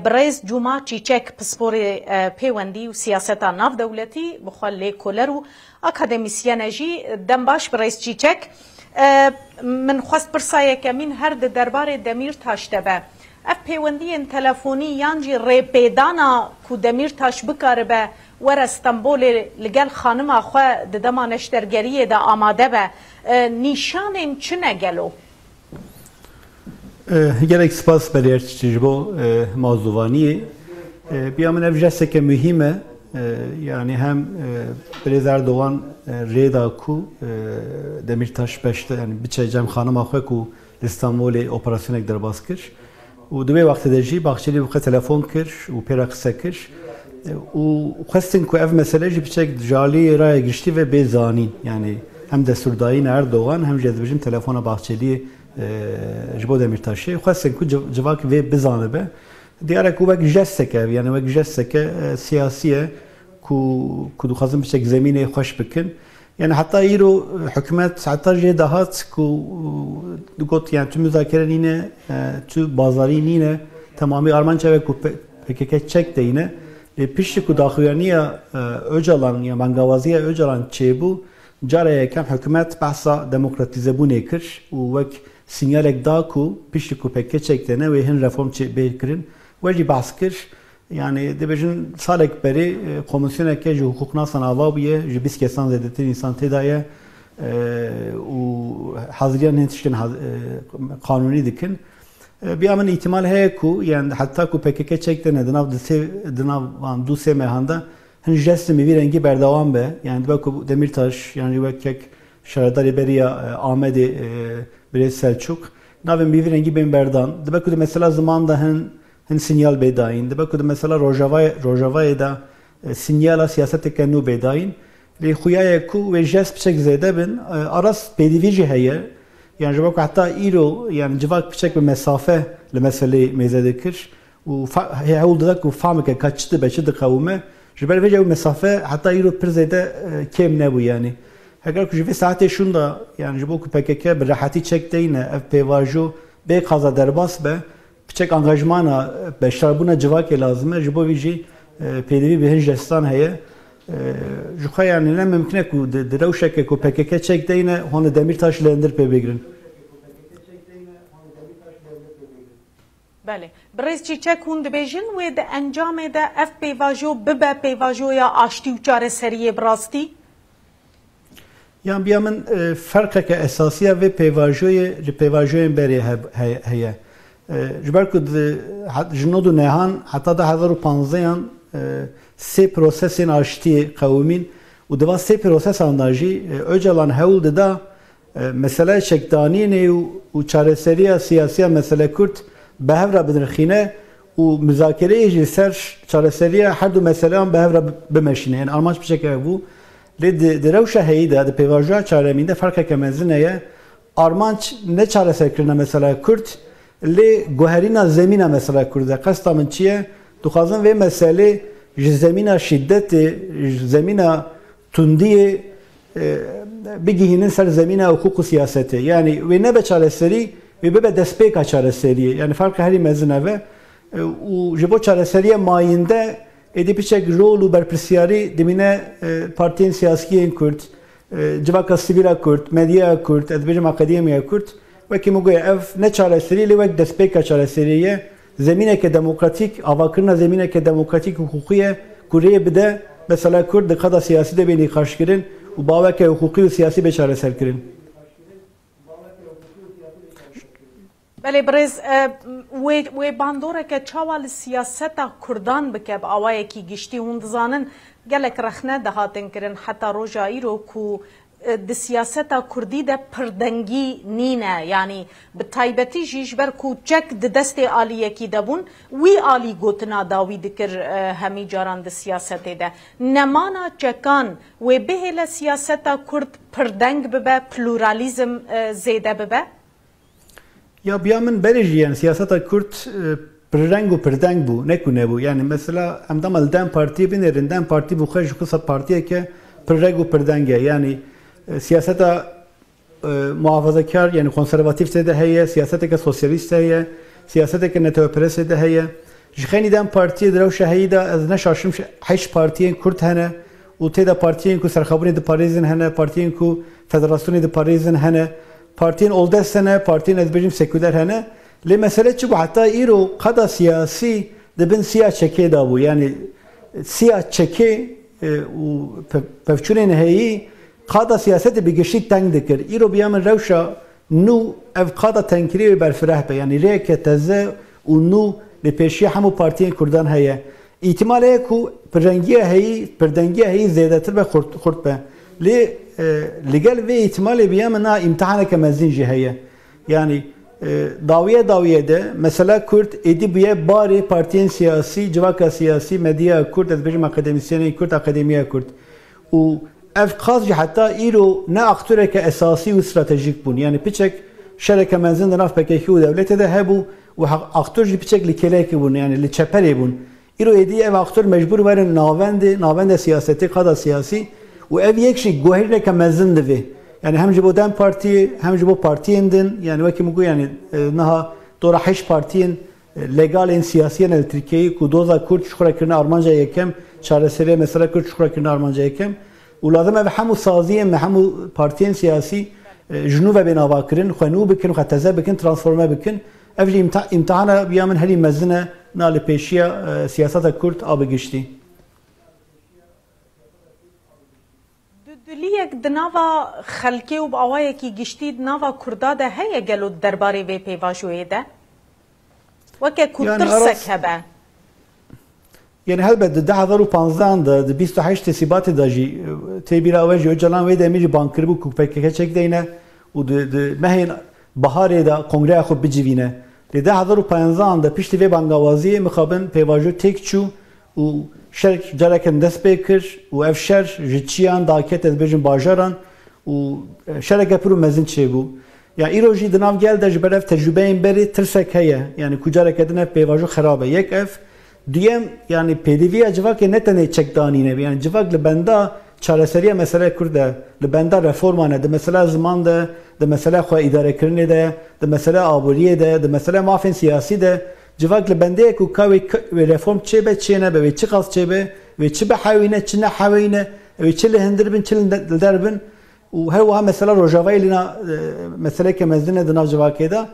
برئیس جمعه چیچک پسپور پیوندی و سیاست ناف دولتی بخواله کولر و اکادمیسیان جی دنباش برئیس چیچک من خواست برسایه که من هر دربار دمیر تاشته به اف پیوندی تلفونی یانجی ریپیدانا کو دمیر تاش بکاره به ور استنبول لگل خانم آخوا ددما نشترگریه دا آماده به نیشان چنه گلو؟ gelek spas beriyer çiçbo mavzuvani bir ev jeste mühime yani hem Brez Erdoğan reda ku Demirtaş beşte yani biçe cem hanım axwe ku İstanbul'e operasyona derbas kir u dve vakti de jî baxçeli bu telefon kir u pera qise kir u xestin ku ev mesele jî biçe jali raya girişti ve bezanin yani hem desturdayîn Erdoğan hem jezbejim telefona baxçeli جبو دمیرتاشی خواستن کو جواب وی بزنه به دیاره کو وقت جست که یعنی وقت جست که سیاسیه کو دو خازم بچه زمینه خوش بکن یعنی حتی ایرو حکومت حتی جه دهات کو دو گفت یعنی تو مذاکره نینه تو بازاری نینه تمامی آرمانچه و کو پکک چک دینه پیشی کو داخویانیه öcalan یا منگوازیه öcalan چه بو جاره کم حکومت بحثا دموکراتیزه بونه کر و وقت sinyalek da ku pişti ku pek çektiğine ve hin reform çektiğin ve bahs kir yani debejin salek beri komisyona ke hukuk nasan avabiye jibis kesan zedetin insan tedaya u hazriyan hentişkin kanuni dikin bir aman ihtimal heye ku yani hatta ku PKK çektiğine dınav du semehanda hin jesti mi bir rengi berdavan be yani bu Demirtaş yani vekek Şaradari Beriya Ahmedi Brez Selçuk navim bir rengi ben berdan demek ki mesela zamanda hen sinyal bedayin demek ki mesela Rojava'ya da sinyala siyaset kenu bedayin li khuyaya ku ve jest bçek zede bin aras pedivici heye yani jabak hatta iro yani civak bçek bir mesafe le mesele mezedekir u hewlda ku famke kaçtı beçi de kavme jiber veje mesafe hatta iro pirzede kem ne bu yani اگر کجوی ساعتی شوندا یعنی جبو که PKK به راحتی چک دینه اف پیواجو به قضا درباس به بچک انگاجمانا به شربونا جواکی لازمه جبو ویجی پیدوی به هنج دستان هیه جوخه یعنی نه ممکنه که دروشه که PKK چک دینه هون Demirtaş لندر پی بگیرن بله برئیس چیچک هون دبیجن و ده انجام ده اف پیواجو ببه پیواجو یا آشتی و چاره سریه براستی yani bir amın farkı ki esasiye ve pevajoyen beri heye. Jberkud jnodu nehan hatta da 2015 se prosesin açtığı kavmin u deva se proses andaji öcalan hevlde da mesele çekdani ne u çareseriya siyasiya mesele Kürt behevra bedrxine u müzakereye jilser çareseriya her du mesele behevra bemeşine yani Almanca bir şekilde bu de rewşa heyda de pevajoya çareminde fark kemezine Armanç ne çareserkirine mesela Kürt li goherina zemina mesela Kürt'e kastamın çiye duhazın ve mesele zemina şiddeti zemina tundiye bigihinin ser zemina hukuku siyaseti yani ve ne be çareseri ve be despeka çareseri yani fark heri mezine ve u jibo çareseriye mayinde edipçek rolu berpisyari demine partiyen siyasiyen Kürt, civaka sivila Kürt, medya Kürt, edbecim akademiya Kürt ve ki mugoya ev ne çareseriyle ve despeka çareseriye zemineke demokratik, avakırına zemineke demokratik hukukiye kureye bide mesela Kürt de kada siyasi de beni karşıkirin u baveke hukuki ve siyasi be çareserkirin. بله برز و باندوره که چاوال سیاست کردان بکه با آوائه کی گشتی هندزانن گلک رخنه دهاتن کرن حتی روژایی رو کو د سیاست کردی ده پردنگی نینه یعنی به تایبتی جیش بر کو چک د دست آلیه کی دبون وی آلی گوتنا داوی دکر همی جاران د سیاست ده نمانا چکان و بهل سیاست کرد پردنگ ببه پلورالیزم زیده ببه Ya bir yandan berici yani siyasata Kürt pırrengu pırdeng bu ne ku ne bu yani mesela amdamal Dem Parti binerin Dem Parti bu xej kısa partiye ke pırrengu pırdenge yani siyasata muhafazakar yani konservatif de heye siyasete ke sosyalist heye siyasete ke neteoperest de heye جخنی دم پارتی درو شهیدا از نشاشم 8 پارتیین کرد هنه و تیدا پارتیین کو سرخابونی د پاریزن هنه پارتیین کو فدراسیونی د پاریزن هنه پارتیین اولده سنه پارتیین از بجیم سکولر هنه لی مسئله چه بو حتی ایرو قدا سیاسی دبن سیاه چکه دا بو یعنی سیاه چکه و پفچونه نهایی قدا سیاست بگشتی تنگ دکر ایرو بیامن روشا نو اف قدا تنکری و برفره به یعنی ریک تزه و نو به پیشی همو پارتیین کردان هیه احتماله کو پردنگی هی زیاده تر به خورد به لگل و احتماله بیام نا امتحانه که مزین جه هیه یعنی داویه ده مثلا کرد ایدی بیه باری پارتیین سیاسی جواکا سیاسی مدیا کرد از بجم اکادمیسیانی کرد اکادمیه کرد و اف خاص حتی ایرو نه اکتوره که اساسی و استراتژیک بون یعنی پیچک شرکه منزین دناف پکیکی و دولت ده هبو و اکتور جی پیچک لیکلیکی بون یعنی لیچپری بون ایرو ایدی اف اکتور مجبور ورن ناوند سیاستی قدا سیاسی و اف یکشی گوهرنه که منزین دوی yani hem bu dem parti hem bu partiyendin yani vaki mugu yani naha dora 8 partiyen legal siyasiyen Türkiye'yi ku doza Kürt şurakirine Armanca yekem çareseri mesela Kürt şurakirine Armanca yekem و لازم به همو سازی همو پارتیین سیاسی جنوب بین آواکرین خنو بکن و خطزه بکن ترانسفورمه بکن افلی امتحان بیامن هلی مزنه نال پیشیا سیاست کرد آب گشتی دلیک دناوا خلکی و باوایی کی گشتی دناوا کردا ده هیا گلو درباره و پیواشوی ده وکه کورترسک هبه yani elbette 2015'da 28 Şubat'ta da tebir avcı hocalan ve demir bankır bu PKK çektiğine o de mehin baharı da kongre xo bicivine de 2015'da pişti ve bangavaziye mukabın pevajı tekçu o şerk caraken despekir o efşer jiçiyan daket ezbejin bajaran o şereke puru mezin çebu ya iroji dinav geldi jberef tecrübeyin beri tırsek heye yani kucareketine pevajı xarabe yek ev diyem yani pediviya civak ne tane çekdanine yani civak le benda çareseriye mesele kurde le benda reformane de mesela zamanda de mesela xo idare kirne de mesela aburiye de mesela mafin siyasi de civak le bende ku kavi reform çebe çene be çıkas çebe ve çebe havine çine havine ve çile hendirbin çile derbin و هو mesela rojavaylina mesele kemezine de nav civakeda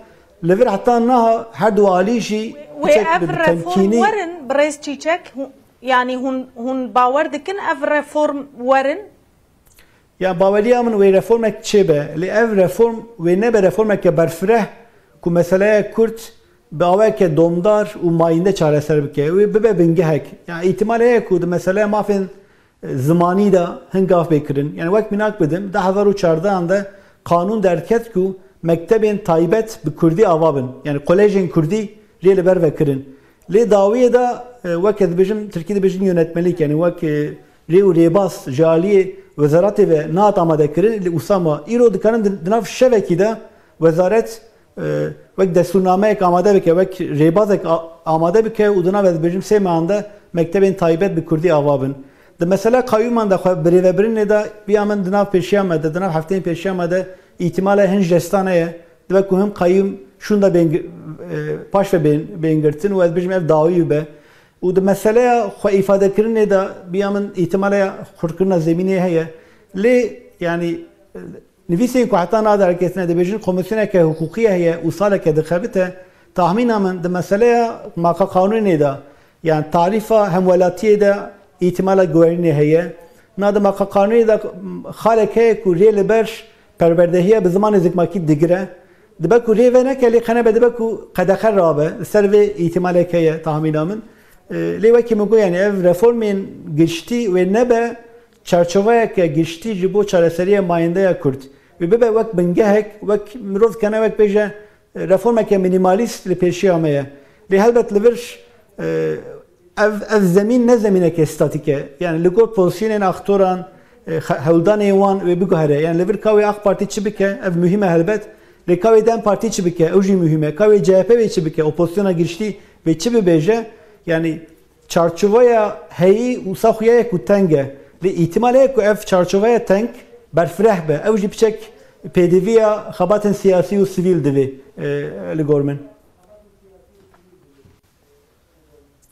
lever hatta na her dualişi وأفرفورم ورن بريز تشيك يعني هون باور دكن أفرفورم ورن يعني باوريا من وي ريفورمك تشيبه لأف ريفورم ونبى ريفورمك برفره كمثلا كرت باوك دومدار وماينده çareser bike ve bebe bingehek yani ihtimal hek o mesela mafin zamani da hengaf bekirin yani vak minak bedim 2004'da anda kanun derket ku mektebin taybet bi Kurdi avabın yani kolejin Kurdi Rele ber vekirin. Le daviye da vakit bizim Türkiye'de bizim yönetmelik yani vakit Reu Rebas Jaliye Vezaratı ve naat amade kirin le usama iro dikanın dinav şeveki de vezaret vakit desturname ek amade bike vakit Rebas ek amade bike uduna ve bizim semanda mektebin taybet bi Kurdi avabın. De mesela kayyuman da biri birin ne da bir aman dinav peşiyamade dinav hafteyin peşiyamade ihtimale henç destaneye de kuhum kayyum şunda ben paş ve bengirtin ve bizim ev davi be o da mesela xo ifade kirne da biyamın ihtimale xurkırna zemine heye le yani nivisen ku hatta na hareketine de bizim komisyona ke hukukiye heye usale ke dikhabite tahminamın da mesela maka kanunu da yani tarifa hemvelatiye da ihtimale güvenine heye na da maka kanunu da xaleke ku rele ber perverdehiye bi zaman zikmaki digre دبکو ریوه نکلی خنه به دبکو قدخر رابه سر و احتمالی که تحمیلامن لیوه که میگو یعنی اف رفورمین گشتی و نبه چرچوه که گشتی جبو چارسری ماینده کرد و ببه وقت بنگهک وقت مروف کنه وقت بیجه رفورمه که مینیمالیست لپیشی همه لی هلبت لورش اف زمین نه زمینه که استاتیکه یعنی لگو پوزیشن اختوران هولدان ایوان و بگو هره یعنی لور کاوی اخ پارتی چی بکه اف مهمه هلبت Rekavê dem partî çi bike ew jî mühim e kavê CHP vê çi bike opozisyona giriştî vê çi bibêje yani çarçovaya heyî û saxuyaya ku teng e lê îtimal heye ku ev çarçovaya teng berfireh be ew jî piçek pêdiviya xebatên siyasî û sivîl divê li gor min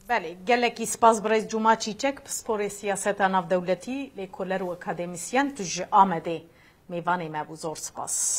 بله گلکی سپاس برای جمعه چیچک پسپور سیاست ناو دولتی لیکولر و اکادمیسیان توج آمده میوان مبوزور سپاس